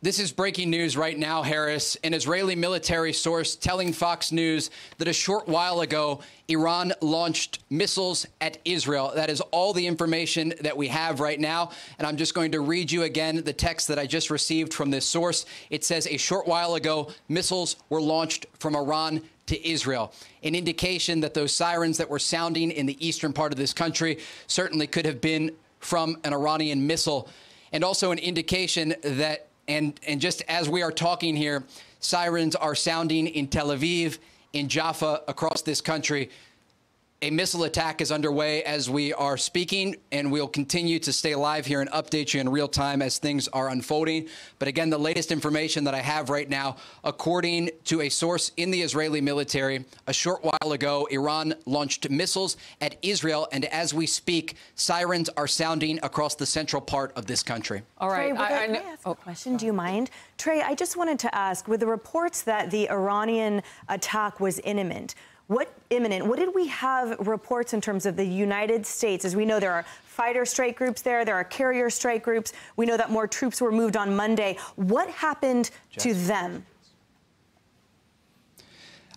This is breaking news right now, Harris. An Israeli military source telling Fox News that a short while ago, Iran launched missiles at Israel. That is all the information that we have right now. And I'm just going to read you again the text that I just received from this source. It says a short while ago, missiles were launched from Iran to Israel, an indication that those sirens that were sounding in the eastern part of this country certainly could have been from an Iranian missile, and also an indication that, and just as we are talking here, sirens are sounding in Tel Aviv, in Jaffa, across this country. A missile attack is underway as we are speaking, and we'll continue to stay live here and update you in real time as things are unfolding. But again, the latest information that I have right now, according to a source in the Israeli military, a short while ago, Iran launched missiles at Israel, and as we speak, sirens are sounding across the central part of this country. All right. Trey, I ask a question? Do you mind? Trey, I just wanted to ask, with the reports that the Iranian attack was imminent, what did we have reports in terms of the United States? As we know, there are fighter strike groups there are carrier strike groups. We know that more troops were moved on Monday. What happened to them?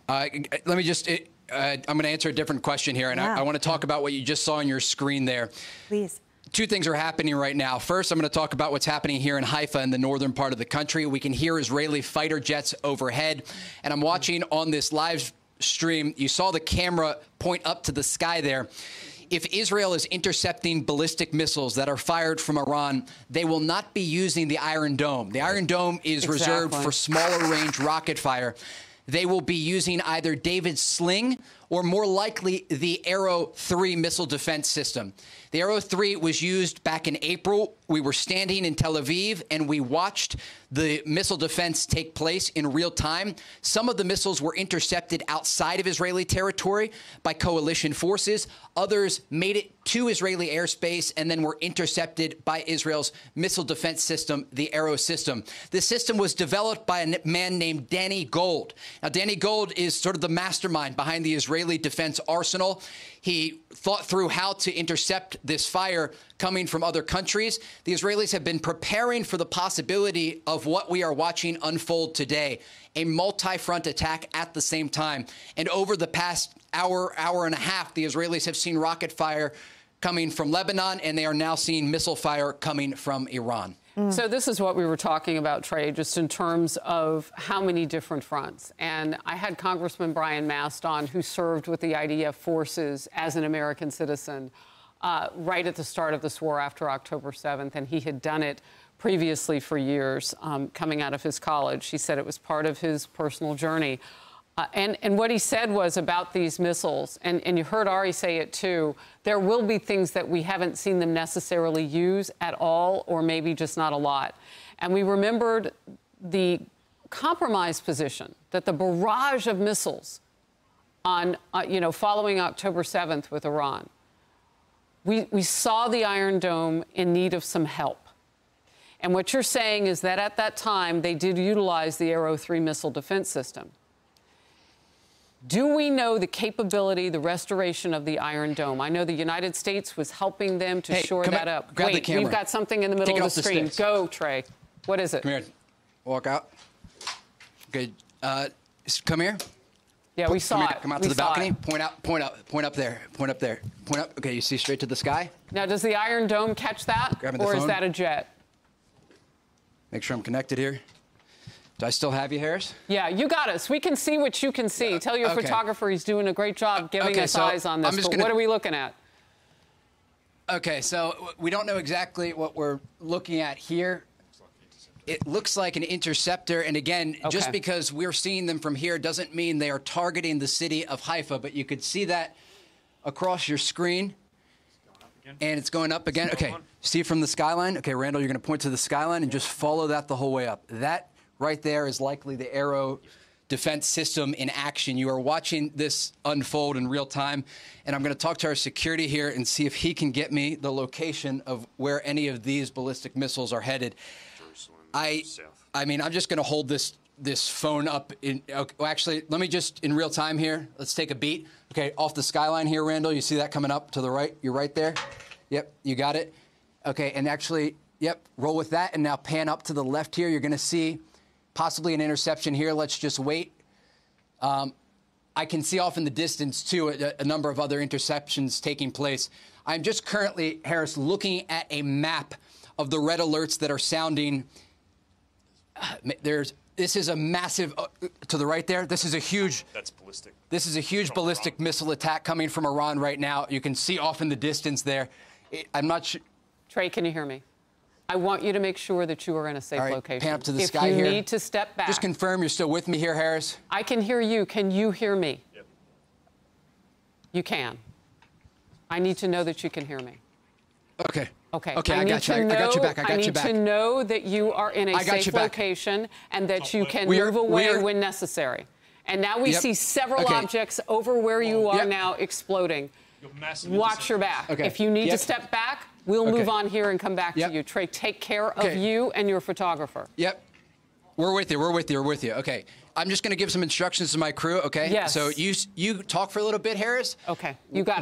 Let me just, I'm going to answer a different question here, and I want to talk about what you just saw on your screen there. Please. Two things are happening right now. First, I'm going to talk about what's happening here in Haifa in the northern part of the country. We can hear Israeli fighter jets overhead, and I'm watching on this live stream. You saw the camera point up to the sky there. If Israel is intercepting ballistic missiles that are fired from Iran, they will not be using the Iron Dome. The Iron Dome is reserved for smaller range rocket fire. They will be using either David's Sling or more likely the Arrow 3 missile defense system. The Arrow 3 was used back in April. We were standing in Tel Aviv and we watched the missile defense take place in real time. Some of the missiles were intercepted outside of Israeli territory by coalition forces. Others made it to Israeli airspace and then were intercepted by Israel's missile defense system, the Arrow system. This system was developed by a man named Danny Gold. Now, Danny Gold is sort of the mastermind behind the Israeli defense arsenal. He thought through how to intercept this fire coming from other countries. The Israelis have been preparing for the possibility of what we are watching unfold today, a multi-front attack at the same time. And over the past hour and a half, the Israelis have seen rocket fire coming from Lebanon, and they are now seeing missile fire coming from Iran. So this is what we were talking about, Trey, just in terms of how many different fronts. And I had Congressman Brian Mast on, who served with the IDF forces as an American citizen right at the start of this war after October 7th. And he had done it previously for years coming out of his college. He said it was part of his personal journey. And what he said was about these missiles, and you heard Ari say it too, there will be things that we haven't seen them necessarily use at all, or maybe just not a lot. And we remembered the compromise position that the barrage of missiles on, following October 7th with Iran, we saw the Iron Dome in need of some help. And what you're saying is that at that time, they did utilize the Arrow 3 missile defense system. Do we know the capability, the restoration of the Iron Dome? I know the United States was helping them to shore that up. Grab the camera. We've got something in the middle of the screen. Go, Trey. What is it? Come here. Walk out. Good. Come here. Yeah, we saw it. Come out to the balcony. Point up there. Point up there. Point up. Okay, you see straight to the sky? Now, does the Iron Dome catch that? Or is that a jet? Make sure I'm connected here. Do I still have you, Harris? Yeah, you got us. We can see what you can see. Tell your photographer he's doing a great job giving us eyes on this. But what are we looking at? Okay, so we don't know exactly what we're looking at here. It looks like an interceptor. And again, just because we're seeing them from here doesn't mean they are targeting the city of Haifa. But you could see that across your screen. And it's going up again. Okay, see from the skyline? Okay, Randall, you're going to point to the skyline and just follow that the whole way up. That right there is likely the Arrow defense system in action. You are watching this unfold in real time, and I'm going to talk to our security here and see if he can get me the location of where any of these ballistic missiles are headed. I mean, I'm just going to hold this phone up. Actually, let me just, in real time here, let's take a beat. Okay, off the skyline here, Randall, you see that coming up to the right? You're right there? Yep, you got it? Okay, and actually, Yep, roll with that, and now pan up to the left here. You're going to see possibly an interception here. Let's just wait. I can see off in the distance, too, a number of other interceptions taking place. I'm just currently, Harris, looking at a map of the red alerts that are sounding. This is a massive, to the right there, this is a huge. That's ballistic. This is a huge ballistic missile attack coming from Iran right now. You can see off in the distance there. I'm not sure. Trey, can you hear me? I want you to make sure that you are in a safe location. Pan up to the sky here. If you need to step back. Just confirm you're still with me here, Harris. I can hear you. Can you hear me? Yep. You can. I need to know that you can hear me. Okay. Okay. Okay, I got you. I got you back. I got you back. I need to know that you are in a safe location and that you can move away when necessary. And now we see several objects over where you are now exploding. Watch your back. Okay. If you need to step back, we'll move on here and come back to you. Trey, take care of you and your photographer. Yep. We're with you. We're with you. We're with you. Okay. I'm just going to give some instructions to my crew, okay? Yes. So you talk for a little bit, Harris. Okay. You got it.